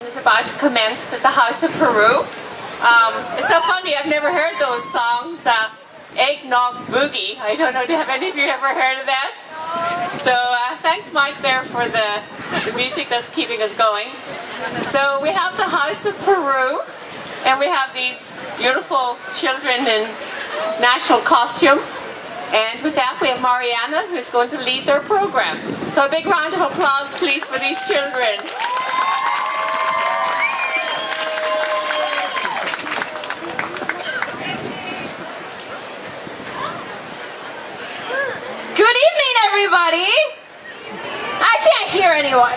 Is about to commence with the House of Peru. It's so funny, I've never heard those songs. Eggnog Boogie. I don't know, have any of you ever heard of that? So thanks Mike there for the music that's keeping us going. So we have the House of Peru, and we have these beautiful children in national costume. And with that we have Mariana, who's going to lead their program. So a big round of applause please for these children. Good evening, everybody! I can't hear anyone.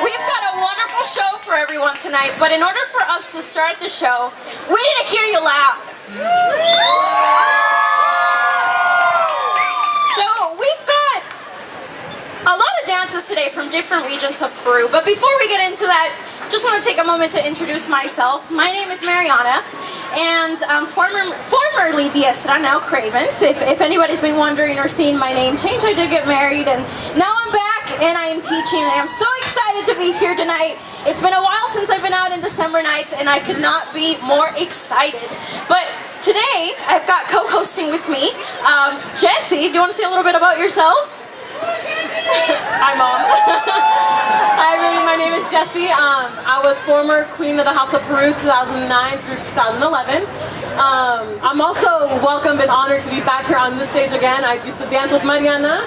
We've got a wonderful show for everyone tonight, but in order for us to start the show, we need to hear you loud. So we've got a lot of dances today from different regions of Peru, but before we get into that, just want to take a moment to introduce myself. My name is Mariana, and I'm formerly Diestra, now Cravens. If anybody's been wondering or seen my name change, I did get married, and now I'm back and I am teaching, and I'm so excited to be here tonight. It's been a while since I've been out in December nights, and I could not be more excited. But today, I've got co-hosting with me, Jessie. Do you want to say a little bit about yourself? Hi, Mom. Hi, everybody. My name is Jessie. I was former Queen of the House of Peru 2009 through 2011. I'm also welcomed and honored to be back here on this stage again. I used to dance with Mariana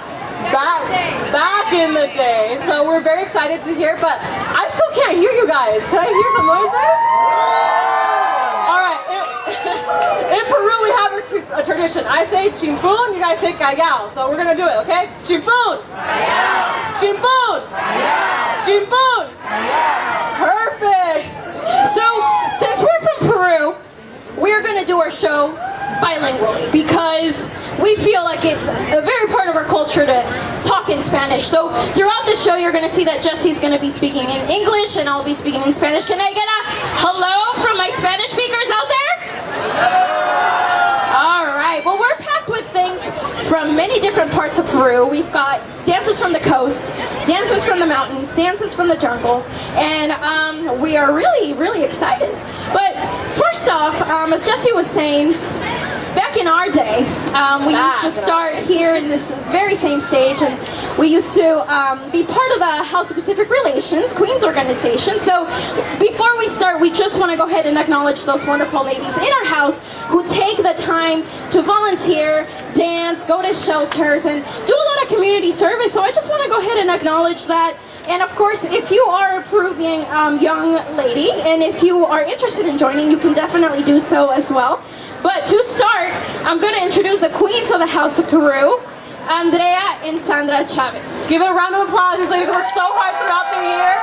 back in the day. So we're very excited to hear, but I still can't hear you guys. Can I hear some noises? All right. In Peru, we have a tradition. I say chimpún, you guys say callao. So we're gonna do it, okay? Chimpún. Chimpún. Chimpún. Perfect. So, since we're from Peru, we're going to do our show bilingually because we feel like it's a very part of our culture to talk in Spanish. So, throughout the show, you're going to see that Jessie's going to be speaking in English and I'll be speaking in Spanish. Can I get a hello from my Spanish speakers out there? All right. Well, we're packed with things from many different parts of Peru. We've got dances from the coast, dances from the mountains, dances from the jungle, and we are really, really excited. But first off, as Jessie was saying, back in our day, we used to start here in this very same stage, and we used to be part of the House of Pacific Relations, Queen's organization. So before we start, we just want to go ahead and acknowledge those wonderful ladies in our house who take the time to volunteer, dance, go to shelters, and do a lot of community service. So I just want to go ahead and acknowledge that. And of course, if you are a Peruvian young lady, and if you are interested in joining, you can definitely do so as well. But to start, I'm going to introduce the queens of the House of Peru, Andrea and Sandra Chavez. Give it a round of applause. These ladies work so hard throughout the year.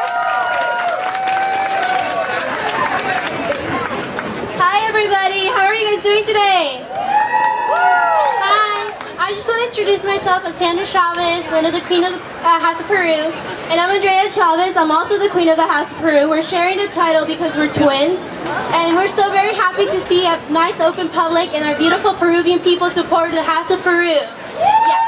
Hi everybody, how are you guys doing today? Hi, I just want to introduce myself as Sandra Chavez, one of the Queen of the House of Peru. And I'm Andrea Chavez, I'm also the Queen of the House of Peru. We're sharing the title because we're twins. And we're so very happy to see a nice open public and our beautiful Peruvian people support the House of Peru. Yeah.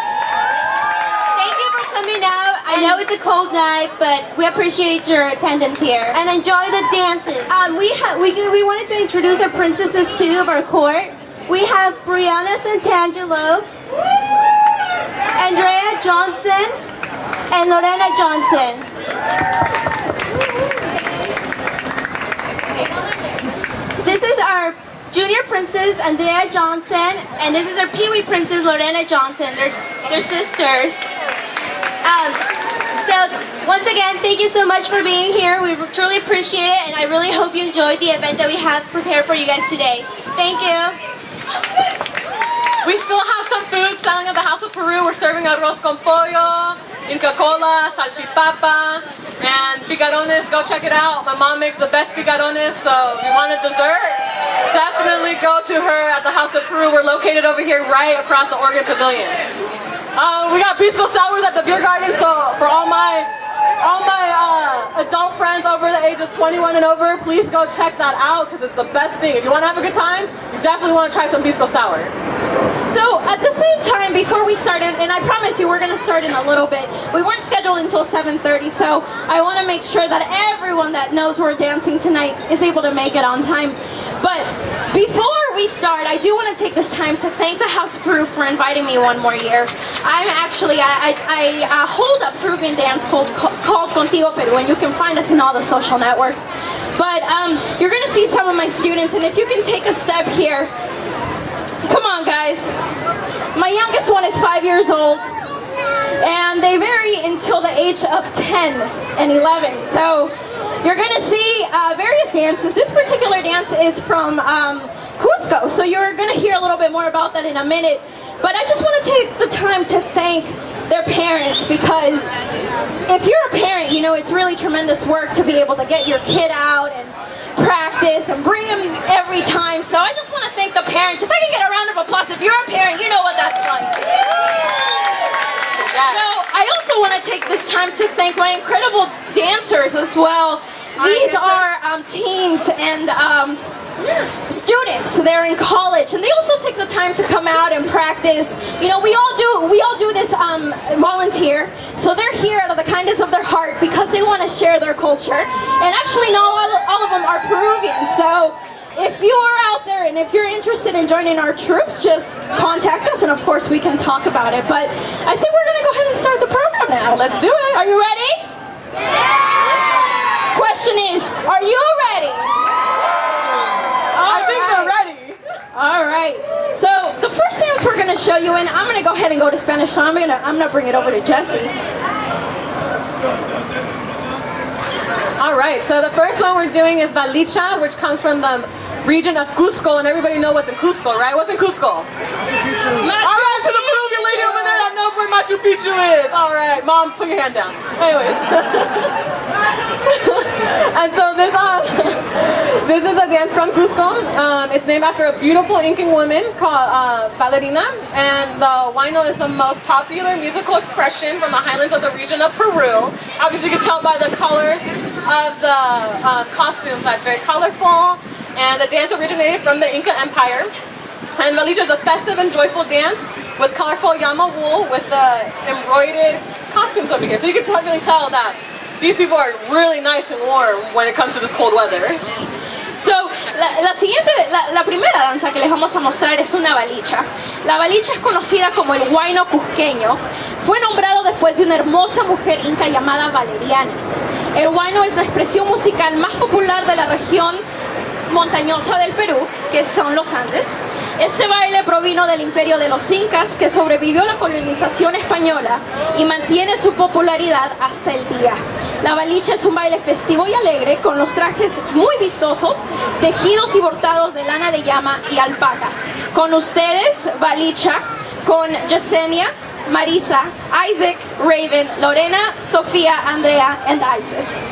Thank you for coming out. I know it's a cold night, but we appreciate your attendance here. And enjoy the dances. We wanted to introduce our princesses too of our court. We have Brianna Santangelo, Andrea Johnson, and Lorena Johnson. This is our junior princess, Andrea Johnson, and this is our peewee princess, Lorena Johnson. They're sisters. So, once again, thank you so much for being here. We truly appreciate it, and I really hope you enjoyed the event that we have prepared for you guys today. Thank you. We still have some food selling at the House of Peru. We're serving arroz con pollo, Inca Cola, salchipapa, and picarones. Go check it out. My mom makes the best picarones, so if you want a dessert, definitely go to her at the House of Peru. We're located over here right across the Oregon Pavilion. We got pisco sours at the beer garden, so for all my adult friends over the age of 21 and over, please go check that out because it's the best thing. If you want to have a good time, you definitely want to try some pisco sour. So at the same time, before we start, and I promise you we're going to start in a little bit. We weren't scheduled until 7:30, so I want to make sure that everyone that knows we're dancing tonight is able to make it on time. But before we start, I do want to take this time to thank the House of Peru for inviting me one more year. I'm actually, I hold a Peruvian dance called Contigo Peru, and you can find us in all the social networks. But you're going to see some of my students, and if you can take a step here. Come on, guys. My youngest one is 5 years old, and they vary until the age of 10 and 11. So you're going to see various dances. This particular dance is from Cusco, so you're going to hear a little bit more about that in a minute. But I just want to take the time to thank their parents, because if you're a parent, you know it's really tremendous work to be able to get your kid out and practice and bring them every time. So I just want to thank the parents. If I can get a round of applause, if you're a parent, you know what that's like. So I also want to take this time to thank my incredible dancers as well. These are teens and students. They're in college, and they also take the time to come out and practice. You know, we all do this volunteer. So they're here out of the kindness of their heart because they want to share their culture. And actually, not all of them are Peruvian. So if you are out there and if you're interested in joining our troops, just contact us, and of course we can talk about it. But I think we're gonna go ahead and start the program now. Let's do it. Are you ready? Yeah! Question is, are you ready? I think they're ready. All right. So the first dance we're gonna show you, and I'm gonna go ahead and go to Spanish. So I'm gonna bring it over to Jessie. All right. So the first one we're doing is Balicha, which comes from the region of Cusco, and everybody know what's in Cusco, right? What's in Cusco? All right, to the Peruvian lady over there that knows where Machu Picchu is. All right, Mom, put your hand down. Anyways. And so this is a dance from Cusco. It's named after a beautiful Incan woman called Ballerina, and the huayno is the most popular musical expression from the highlands of the region of Peru. Obviously, you can tell by the colors of the costumes that's very colorful. And the dance originated from the Inca Empire. And Balicha is a festive and joyful dance with colorful llama wool with the embroidered costumes over here. So you can really tell that these people are really nice and warm when it comes to this cold weather. So, la primera danza que les vamos a mostrar es una balicha. La balicha es conocida como el huayno cusqueño. Fue nombrado después de una hermosa mujer inca llamada Valeriana. El huayno es la expresión musical más popular de la región montañosa del Perú, que son los Andes. Este baile provino del imperio de los incas, que sobrevivió a la colonización española y mantiene su popularidad hasta el día. La balicha es un baile festivo y alegre, con los trajes muy vistosos, tejidos y bordados de lana de llama y alpaca. Con ustedes, balicha, con Yesenia, Marisa, Isaac, Raven, Lorena, Sofía, Andrea, and Isis.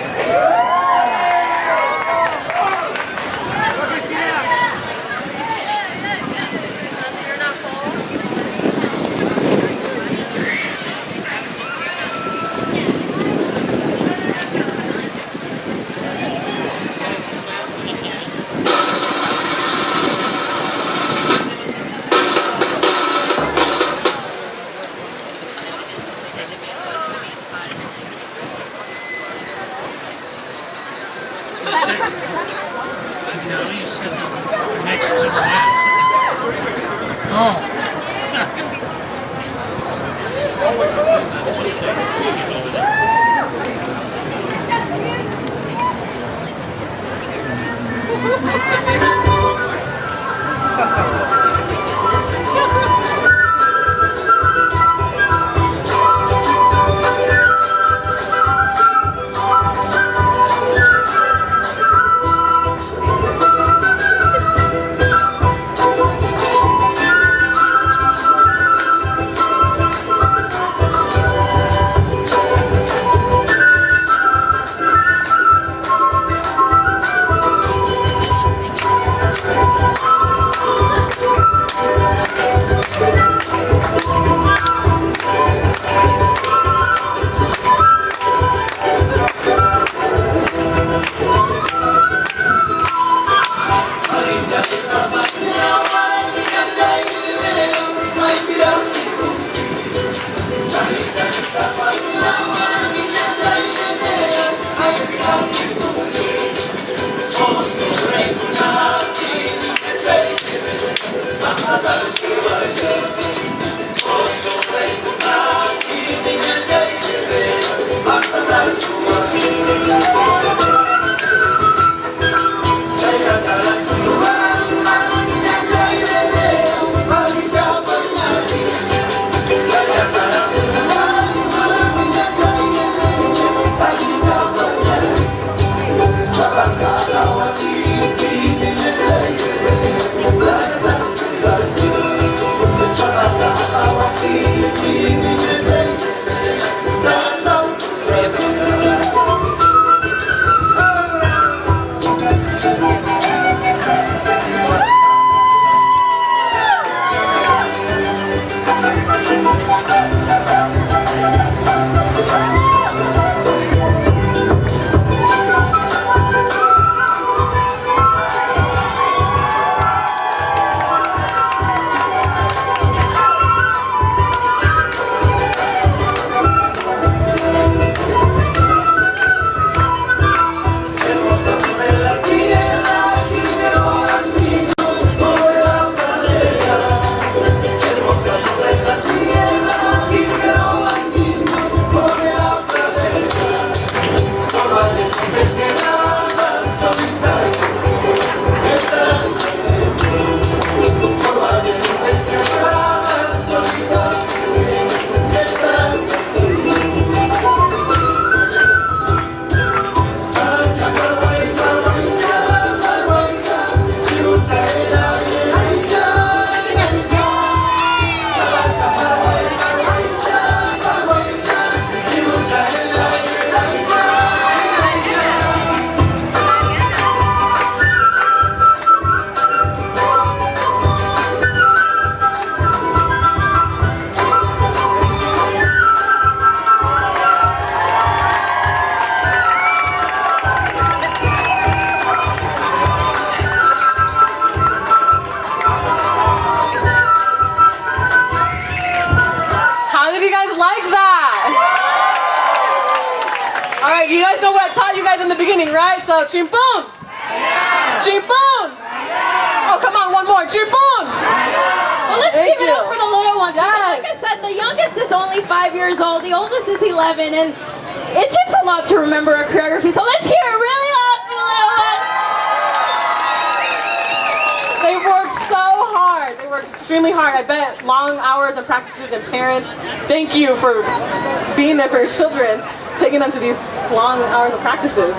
I taught you guys in the beginning, right? So, chimpun! Chimpun! Oh, come on, one more. Chimpun! Well, let's Thank give it up you. for the little ones. Yes. Like I said, the youngest is only 5 years old, the oldest is 11, and it takes a lot to remember a choreography. So let's hear it really loud for the little ones. They worked so hard. They worked extremely hard. I bet long hours of practices, and parents, thank you for being there for your children, taking them to these long hours of practices.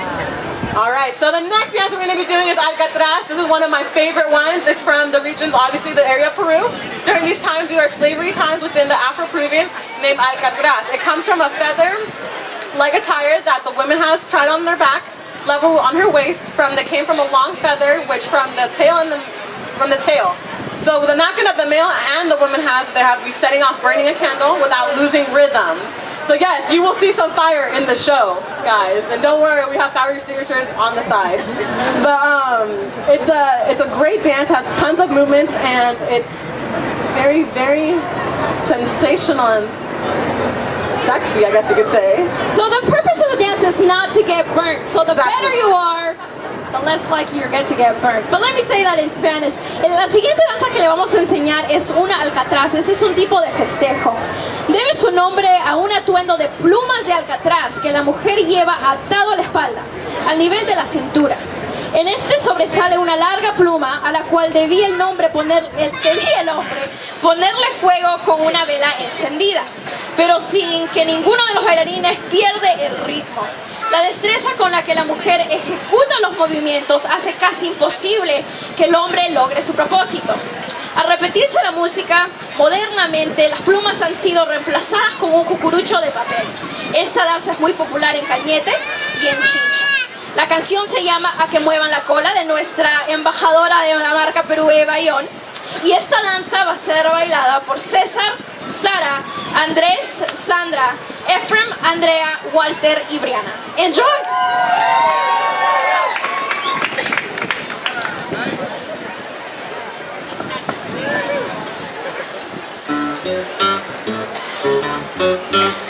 All right, so the next dance we're going to be doing is Alcatraz. This is one of my favorite ones. It's from the regions, obviously the area of Peru. During these times, these are slavery times within the Afro-Peruvian named Alcatraz. It comes from a feather-like attire that the woman has tied on their back, level on her waist. They came from a long feather, which from the tail from the tail. So the napkin of the male and the woman they have to be setting off burning a candle without losing rhythm. So yes, you will see some fire in the show, guys. And don't worry, we have fire extinguishers on the side. But it's a great dance, has tons of movements, and it's very, very sensational and sexy, I guess you could say. So the purpose of the dance is not to get burnt. So the better you are, the less likely you're going to get burnt. But let me say that in Spanish. La siguiente danza que le vamos a enseñar es una alcatraz. Ese es un tipo de festejo. Debe su nombre a un atuendo de plumas de alcatraz que la mujer lleva atado a la espalda, al nivel de la cintura. En este sobresale una larga pluma a la cual debía el hombre ponerle fuego con una vela encendida, pero sin que ninguno de los bailarines pierde el ritmo. La destreza con la que la mujer ejecuta los movimientos hace casi imposible que el hombre logre su propósito. Al repetirse la música, modernamente las plumas han sido reemplazadas con un cucurucho de papel. Esta danza es muy popular en Cañete y en Chincha. La canción se llama A que muevan la cola, de nuestra embajadora de la marca Perú, Bayón. Y esta danza va a ser bailada por César, Sara, Andrés, Sandra, Efrem, Andrea, Walter y Briana. Enjoy!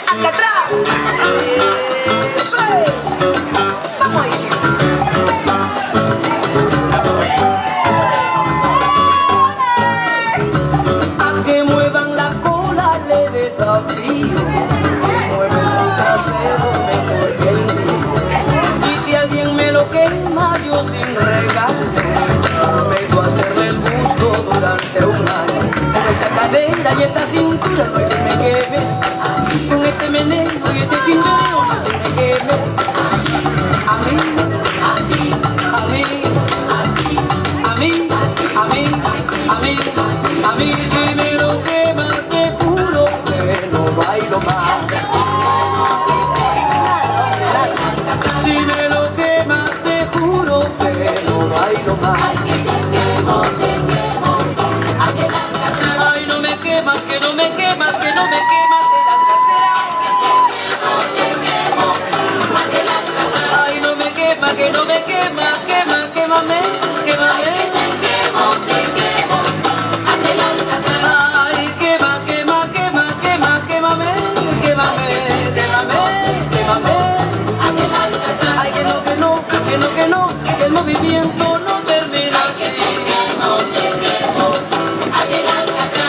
Alcatraz. Eso es. Vamos ahí. A que muevan la cola le desafío. Que mueven su trasero mejor que el mío. Y si alguien me lo quema, yo sin regaño prometo hacerle el gusto durante un año. Con esta cadera y esta cintura no hay que me queme. Con este meneo y este timbereo no hay que me queme. A mí, a ti, a mí, a ti, a mí, a mí, a mí, a mí. Si me lo quemas te juro que no bailo más. Si me lo quemas te juro que no bailo más. Ay, no me quemas, que no me quemas, que no me quemas el Alcatraz. Ay, no me quema, que no me quema, quema, quémame, quémame. Ay, quema, quema, quema, quema, quémame, quémame, quémame, quémame. Ay, que no, que no, que no, que no, que el movimiento no termina así.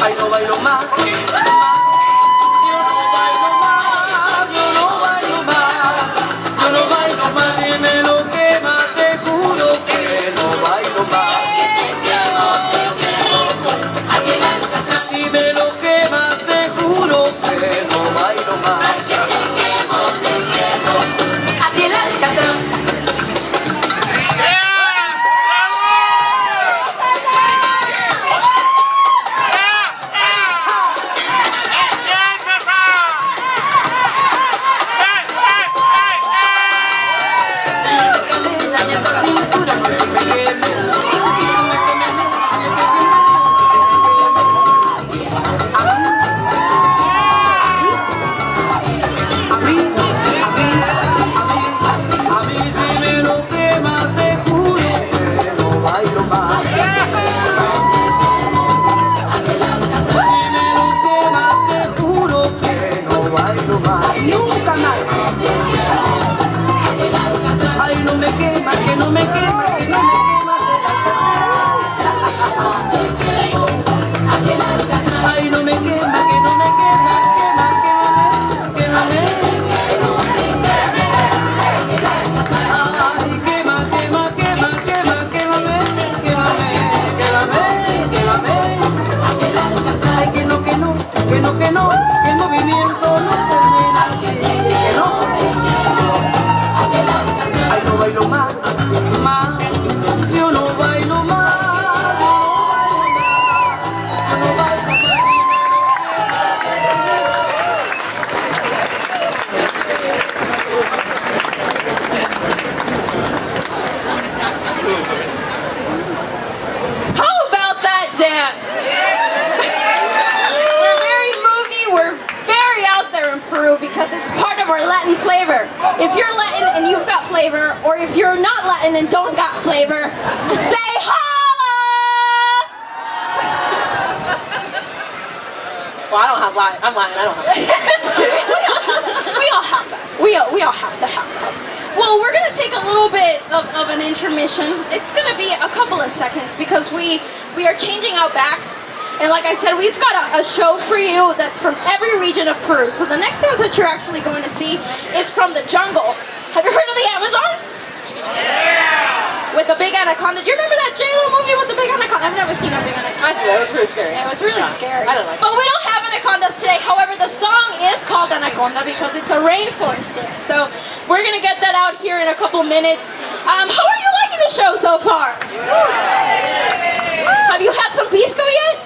Ay, no bailo más, yo no bailo más, yo no bailo más, yo no bailo más. Si me lo quemas te juro que no bailo más. Si me lo quemas te juro que no bailo más. A ti el Alcatraz. Nunca más. no me quemas, que no me quemas el alcatrán. Ay, no me quema, que no me quema, quémame, quémame. Ay, quema, quema, quema, quema, quémame, quémame, quémame, quémame. Ay, que no, que no, que no, que no, que el movimiento no termina así, que no. Ay, no bailo más, más, yo no bailo más, yo no bailo más. How about that dance? We're very movie, we're very out there in Peru because it's part of our Latin flavor. If you're Latin and you've got flavor, or if you're not Latin and don't got flavor, say holla! Well, I don't have Latin. I'm Latin. I don't have Latin. We all have that. We all have to have that. Well, we're gonna take a little bit of an intermission. It's gonna be a couple of seconds because we are changing out back. And like I said, we've got a show for you that's from every region of Peru. So the next dance that you're actually going to see is from the jungle. Have you heard of the Amazons? Yeah! With the big anaconda. Do you remember that J-Lo movie with the big anaconda? I've never seen a big anaconda. I think that was pretty scary. It was really scary. I don't like it. But we don't have anacondas today. However, the song is called Anaconda because it's a rainforest dance. So we're going to get that out here in a couple minutes. How are you liking the show so far? Have you had some pisco yet?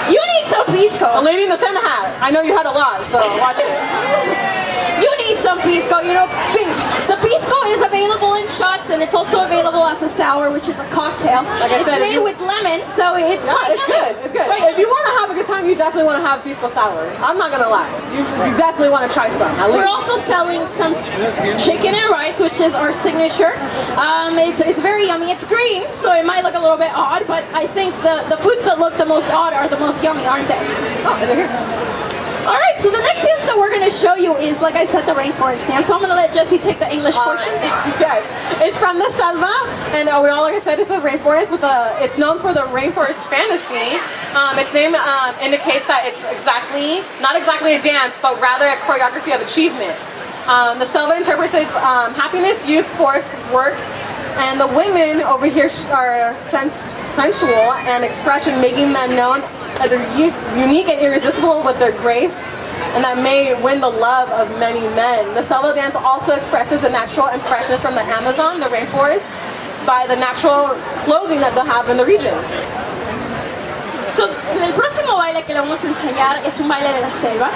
You need some pisco. A lady in the Santa hat. I know you had a lot, so watch it. You need some pisco. You know, the pisco is available in shots, and it's also available as a sour, which is a cocktail. Like I said, it's made with lemon, so it's quite it's yummy. good. It's good. Right. If you want to have a good time, you definitely want to have pisco sour. I'm not gonna lie. You definitely want to try some. At least. We're also selling some chicken and rice, which is our signature. It's very yummy. It's green, so it might look a little bit odd, but I think the foods that look the most odd are the most yummy, aren't they? Oh, and they're here. All right, so the next dance that we're going to show you is, like I said, the rainforest dance. So I'm going to let Jessie take the English portion. Yes, it's from the selva, and we all, like I said, it's the rainforest. It's known for the rainforest fantasy. Its name indicates that it's not exactly a dance, but rather a choreography of achievement. The selva interprets its happiness, youth, force, work, and the women over here are sensual and expression, making them known as they're unique and irresistible with their grace, and that may win the love of many men. The selva dance also expresses the natural and freshness from the Amazon, the rainforest, by the natural clothing that they'll have in the regions. So, el próximo baile que le vamos a enseñar es un baile de la selva.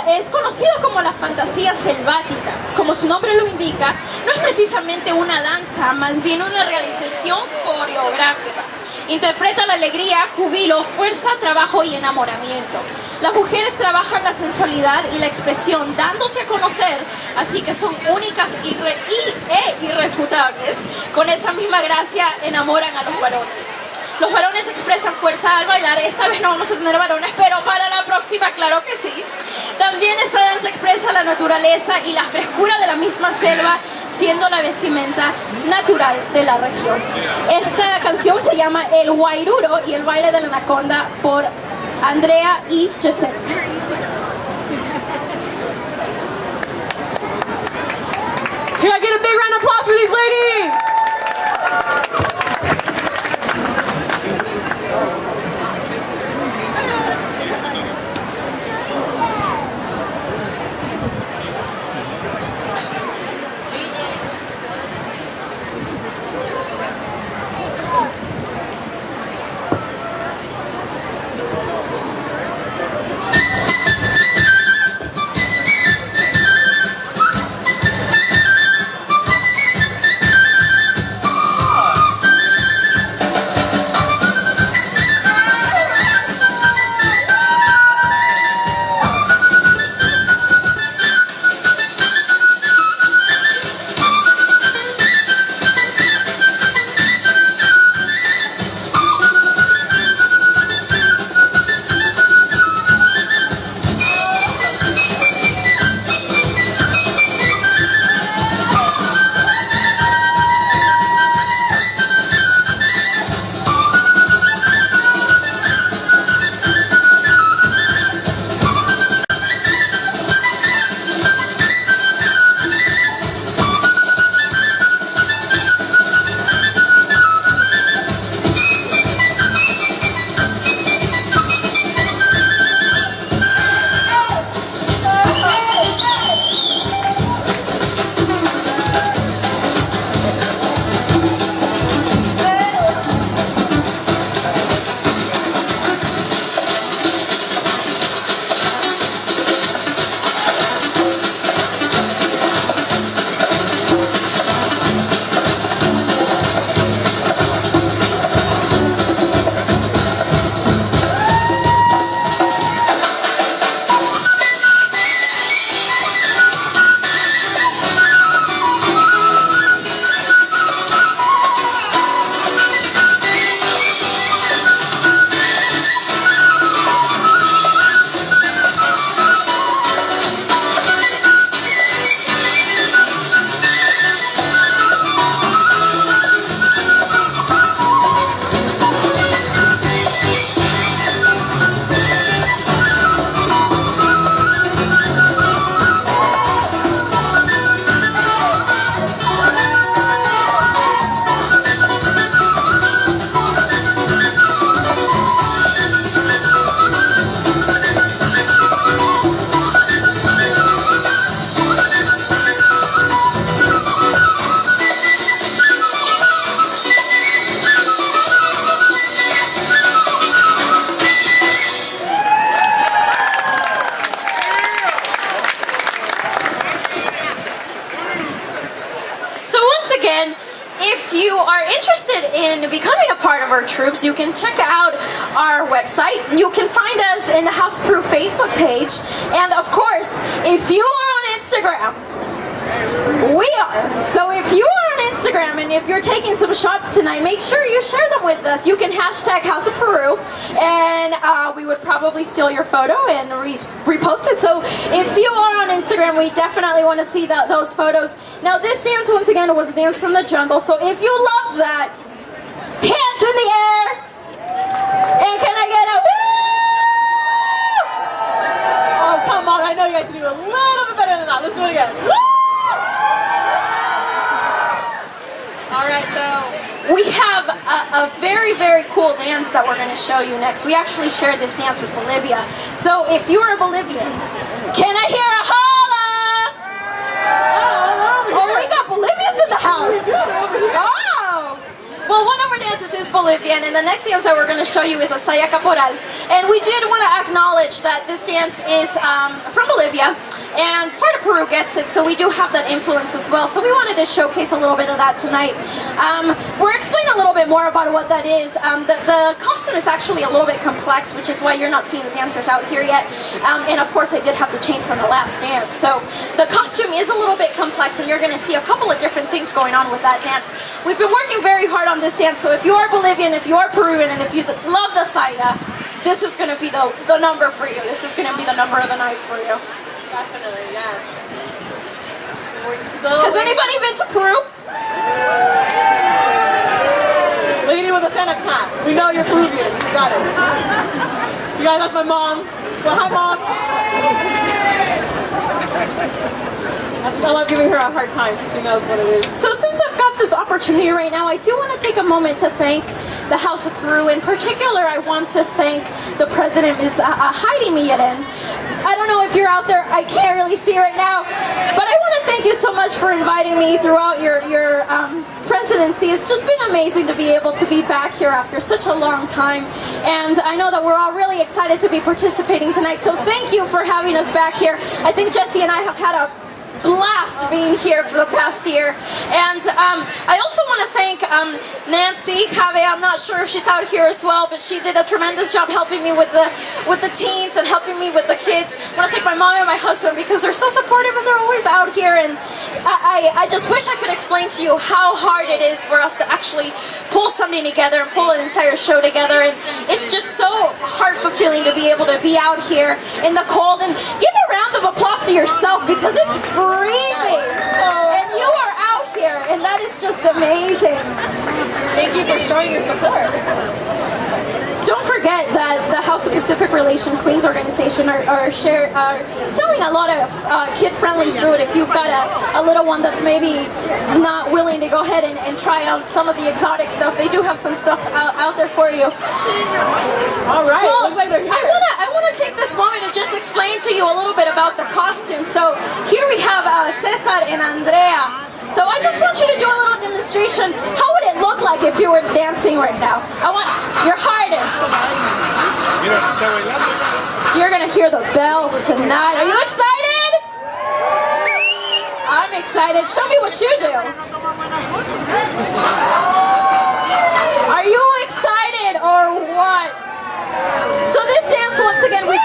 Es conocido como la fantasía selvática. Como su nombre lo indica, no es precisamente una danza, más bien una realización coreográfica. Interpreta la alegría, júbilo, fuerza, trabajo y enamoramiento. Las mujeres trabajan la sensualidad y la expresión, dándose a conocer, así que son únicas e irrefutables. Con esa misma gracia enamoran a los varones. Los varones expresan fuerza al bailar. Esta vez no vamos a tener varones, pero para la próxima, claro que sí. También esta danza expresa la naturaleza y la frescura de la misma selva, siendo la vestimenta natural de la región. Esta canción se llama El Guairuro y el baile de la anaconda por Andrea y Giselle. Can I get a big round of applause for these ladies? again, if you are interested in becoming a part of our troops, you can check out our website. You can find us in the House of Peru Facebook page. And of course, if you are on Instagram, we are. So if you are on Instagram and if you're taking some shots tonight, make sure you share them with us. You can hashtag House of Peru, and we would probably steal your photo and repost it. So if you are on Instagram, we definitely want to see those photos. Now this dance, once again, was a dance from the jungle. So if you love that, hands in the air. And can I get a woo? Oh, come on. I know you guys can do a little bit better than that. Let's do it again. Woo! Alright, so we have a very, very cool dance that we're going to show you next. We actually shared this dance with Bolivia. So if you're a Bolivian, can I hear a holla? Oh, we got Bolivians in the house. Oh! Well, one of our dances is Bolivian, and the next dance that we're going to show you is a saya caporal. And we did want to acknowledge that this dance is from Bolivia, and part of Peru gets it, so we do have that influence as well. So we wanted to showcase a little bit of that tonight. We're explaining a little bit more about what that is. The costume is actually a little bit complex, which is why you're not seeing the dancers out here yet. And of course, I did have to change from the last dance. So the costume is a little bit complex, and you're going to see a couple of different things going on with that dance. We've been working very hard on this dance, so if you are Bolivian, if you are Peruvian, and if you love the saya, this is going to be the number for you. This is going to be the number of the night for you. definitely, yes. We're still Has anybody been to Peru? Lady with a Santa hat. We know you're Peruvian. You got it. You guys, that's my mom. Well, hi, Mom. I love giving her a hard time because she knows what it is. So since I've got this opportunity right now, I do want to take a moment to thank the House of Peru. In particular, I want to thank the president, Ms. Heidi Milleren. I don't know if you're out there, I can't really see right now, but I want to thank you so much for inviting me throughout your presidency. It's just been amazing to be able to be back here after such a long time, and I know that we're all really excited to be participating tonight, so thank you for having us back here. I think Jesse and I have had a blast being here for the past year, and I also want to thank Nancy Cave. I'm not sure if she's out here as well, but she did a tremendous job helping me with the teens and helping me with the kids. I want to thank my mom and my husband because they're so supportive and they're always out here, and I just wish I could explain to you how hard it is for us to actually pull something together and pull an entire show together, and it's just so heart fulfilling to be able to be out here in the cold, and give a round of applause to yourself because it's freezing, and you are out here, and that is just amazing. Thank you for showing your support. Don't forget that the House of Pacific Relation Queens organization are selling a lot of kid-friendly food. If you've got a little one that's maybe not willing to go ahead and try out some of the exotic stuff, they do have some stuff out there for you. All right, Well, looks like they're here. I want to take this moment to just explain to you a little bit about the costume. So here we have Cesar and Andrea. So I just want you to do a little demonstration. How would it look like if you were dancing right now? I want your hardest. You're gonna hear the bells tonight. Are you excited? I'm excited. Show me what you do. Are you excited or what? So this dance, once again, we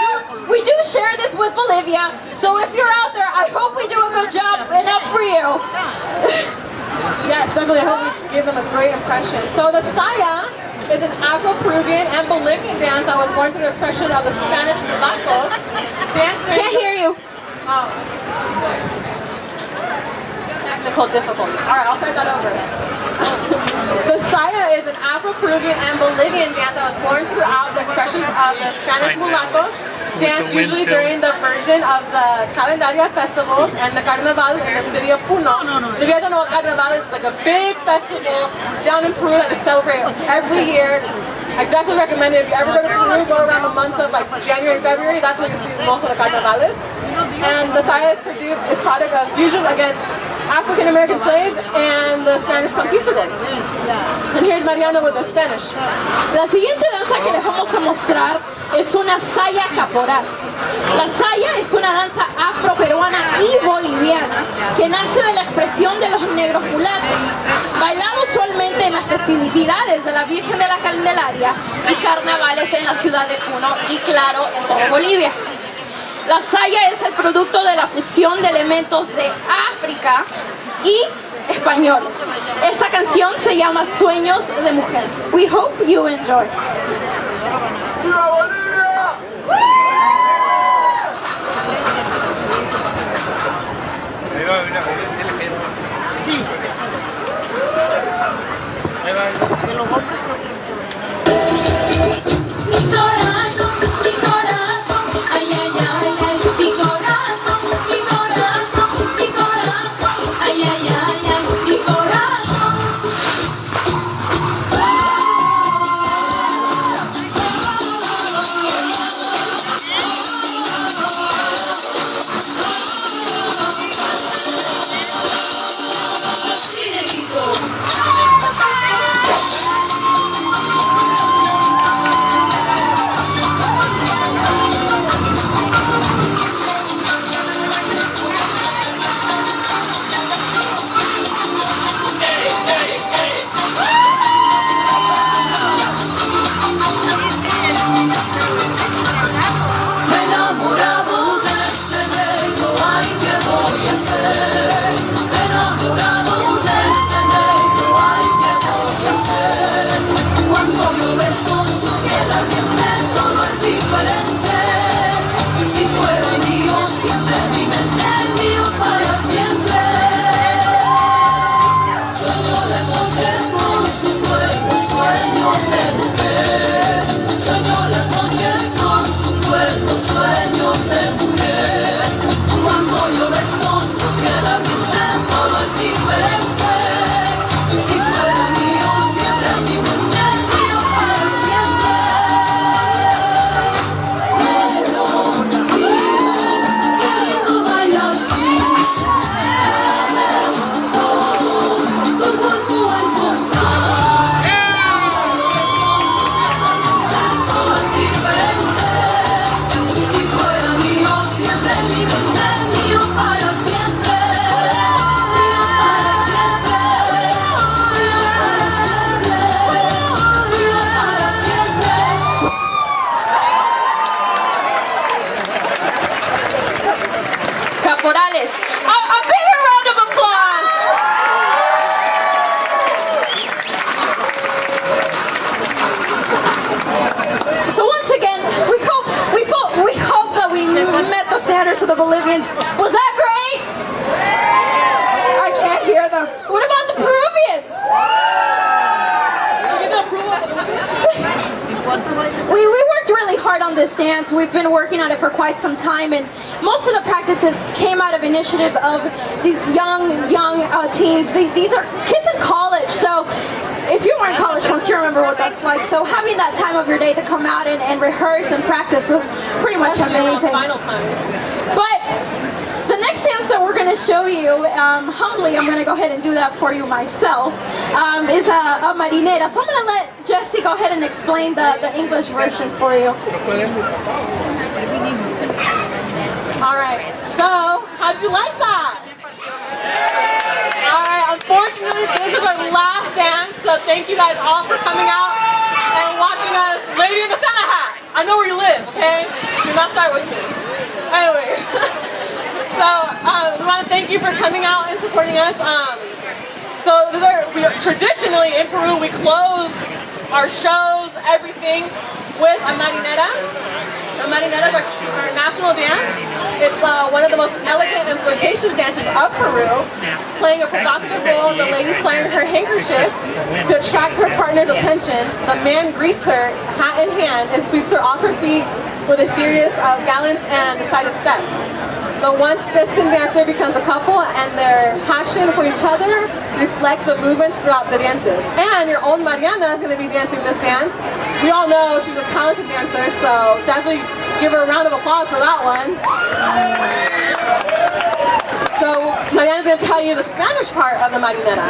do share this with Bolivia. So if you're out there, I hope we do a good job enough for you. Yes, definitely. I hope we give them a great impression. So the saya is an Afro-Peruvian and Bolivian dance that was born through the expression of the Spanish mulattoes. Can't hear you. Technical difficulties. All right, I'll start that over. The saya is an Afro-Peruvian and Bolivian dance that was born throughout the expressions of the Spanish mulattoes. Dance usually during the version of the Calendaria festivals and the Carnaval in the city of Puno. If you guys don't know what Carnaval is, it's like a big festival down in Peru that they celebrate every year. I definitely recommend it. If you ever go to Peru, go around the months of like January and February. That's when you see most of the Carnavales. And the saya is product of fusion against African American slaves and the Spanish conquistadors. And here's Mariana with the Spanish. La siguiente danza que les vamos a mostrar es una saya caporal. La saya es una danza afro-peruana y boliviana que nace de la expresión de los negros mulatos. festividades de la Virgen de la Candelaria y carnavales en la ciudad de Puno y claro, en toda Bolivia. La saya es el producto de la fusión de elementos de África y españoles. Esta canción se llama Sueños de Mujer. We hope you enjoy. ¡Viva Bolivia! Sí. De los golpes. Caporales, a bigger round of applause. So once again, we hope that we met the standards of the Bolivians. Was that great? I can't hear them. What about the Peruvians? We worked really hard on this dance. We've been working on it for quite some time, and most of the practices came out of initiative of these young teens. These are kids in college, so if you weren't college once, you remember what that's like. So having that time of your day to come out and rehearse and practice was pretty much amazing. Final times. But the next dance that we're going to show you, humbly, I'm going to go ahead and do that for you myself, is a marinera. So I'm going to let Jessie go ahead and explain the English version for you. All right, so how did you like that? All right, unfortunately, this is our last dance, so thank you guys all for coming out and watching us, Lady in the Santa Hat. I know where you live, okay? Do not start with me. Anyways, so we want to thank you for coming out and supporting us. So traditionally in Peru, we close our shows, everything, with a marinera. The marinera is our national dance. It's one of the most elegant and flirtatious dances of Peru, playing a provocative role. The lady's playing her handkerchief to attract her partner's attention. The man greets her, hat in hand, and sweeps her off her feet with a series of gallants and decided steps. The once distant dancer becomes a couple, and their passion for each other reflects the movements throughout the dances. And your own Mariana is going to be dancing this dance. We all know she's a talented dancer, so definitely give her a round of applause for that one. So Mariana's going to tell you the Spanish part of the marinera.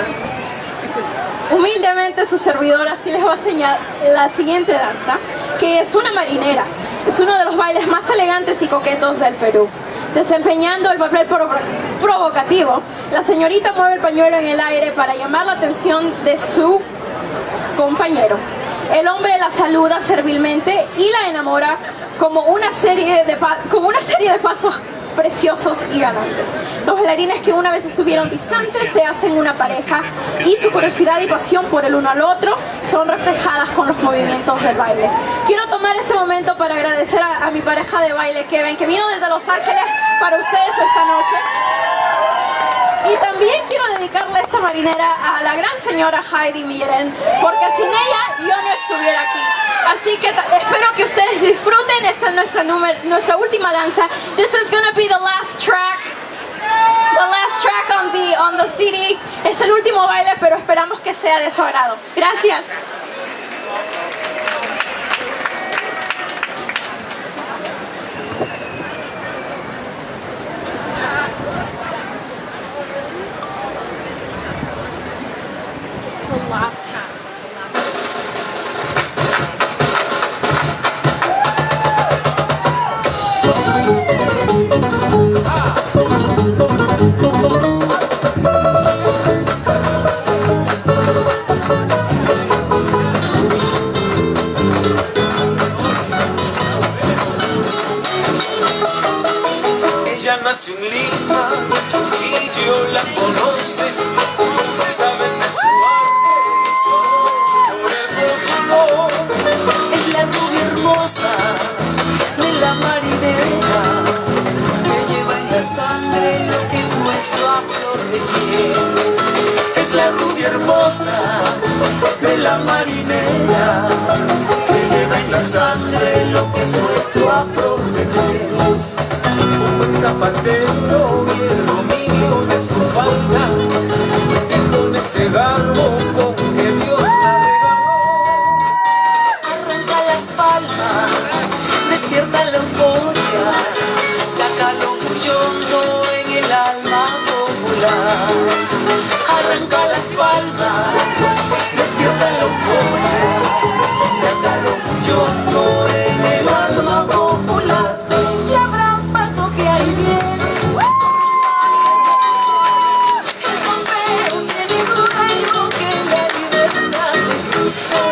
Humildemente su servidora sí les va a enseñar la siguiente danza, que es una marinera. Es uno de los bailes más elegantes y coquetos del Perú. Desempeñando el papel provocativo, la señorita mueve el pañuelo en el aire para llamar la atención de su compañero. El hombre la saluda servilmente y la enamora como una serie de pasos preciosos y galantes. Los bailarines que una vez estuvieron distantes se hacen una pareja y su curiosidad y pasión por el uno al otro son reflejadas con los movimientos del baile. Quiero tomar este momento para agradecer a mi pareja de baile, Kevin, que vino desde Los Ángeles para ustedes esta noche. Y también quiero dedicarle esta marinera a la gran señora Heidi Miren, porque sin ella yo no estuviera aquí. Así que espero que ustedes disfruten esta nuestra última danza. This is gonna be the last track. The last track on the CD. Es el último baile, pero esperamos que sea de su agrado. Gracias. Ella nació en Lima, Trujillo la conoce, saben de su arte y su amor por el folclore. Es la rubia hermosa de la marinera, que lleva en la sangre lo que es nuestro a flor de piel. Es la rubia hermosa de la marinera, que lleva en la sangre lo que es nuestro a flor de piel. Un buen zapatero y el dominio de su falda, y con ese garbo con que Dios la regaló. Arranca las palmas, despierta la euforia, chácalo muy hondo en el alma popular. Arranca las palmas, despierta la euforia, chácalo muy hondo en el alma popular. Ya habrá un paso que hay bien, el rompeo tiene duda y lo que la libertad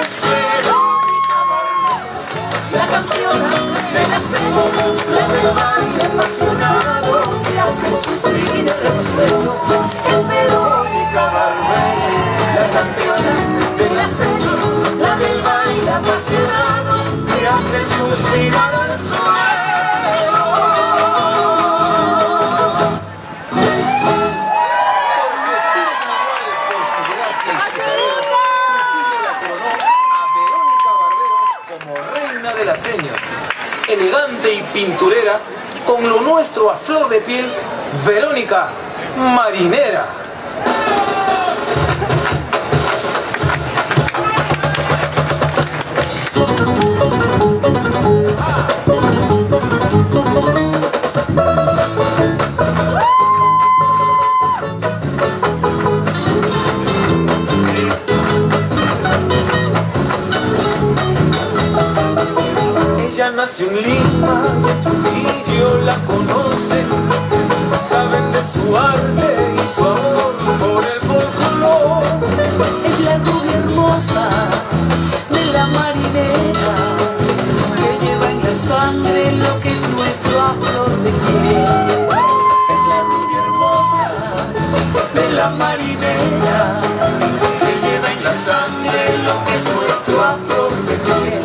es Verónica Balboa, la campeona de la cena, la del baile apasionado que hace suspiro el suelo. Es Verónica Balboa, la campeona de la cena, la del baile apasionado que hace suspirar al suelo. Por su estilo manual, por su gracia y su saber, Trujillo la coronó a Verónica Barbero como reina de la seña. Elegante y pinturera, con lo nuestro a flor de piel, Verónica Marinera. Ella nació en Lima, Trujillo la conocen, saben de su arte y su amor por el folclore. Es la rubia hermosa de la marinera, que lleva en la sangre lo que es nuestro a flor de piel. Es la rubia hermosa de la marinera, que lleva en la sangre lo que es nuestro a flor de piel.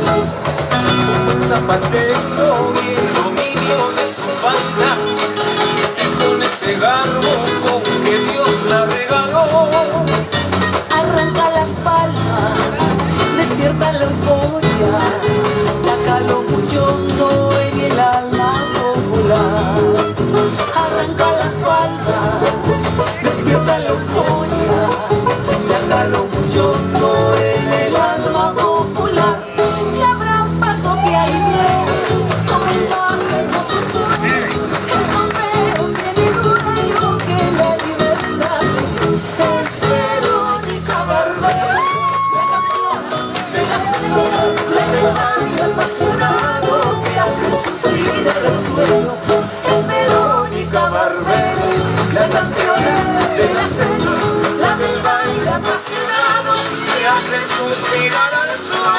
Un buen zapatero y el dominio de su falda, y con ese garbo con que Dios la regaló. Arranca las palmas, despierta la euforia, chácalo muy hondo en el alma popular. Arranca las palmas, despierta la euforia, chácalo muy hondo en el alma popular. Ya habrá un paso que hay bien, con el más hermoso sueño, el rompeo tiene duda y lo que la libertad es Verónica Barbero, la campeona de la cena, la del baile apasionado que hace suspiro el suelo. Es Verónica Barbero, la campeona de la cena, la del baile apasionado que hace hace suspirar al suelo.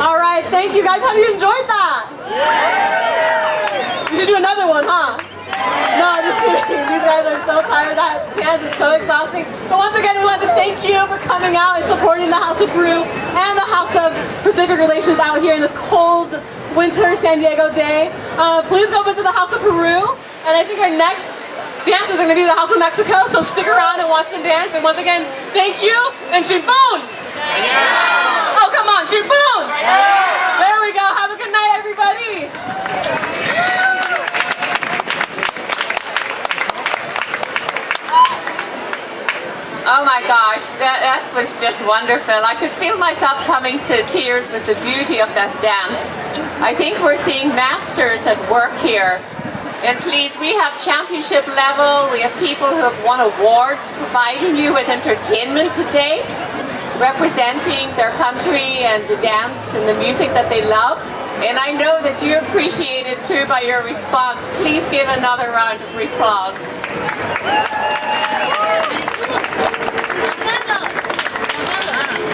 All right, thank you guys. Have you enjoyed that? You should do another one, huh? No, just kidding. These guys are so tired. That dance is so exhausting. But once again, we want to thank you for coming out and supporting the House of Peru and the House of Pacific Relations out here in this cold winter San Diego day. Please go visit the House of Peru. And I think our next dance is going to be the House of Mexico. So stick around and watch them dance. And once again, thank you and Shibun! Oh, come on, Shibun! There we go. Have a good night, everybody. Oh my gosh, that was just wonderful. I could feel myself coming to tears with the beauty of that dance. I think we're seeing masters at work here. And please, we have championship level, we have people who have won awards providing you with entertainment today, representing their country and the dance and the music that they love. And I know that you appreciate it too by your response. Please give another round of applause.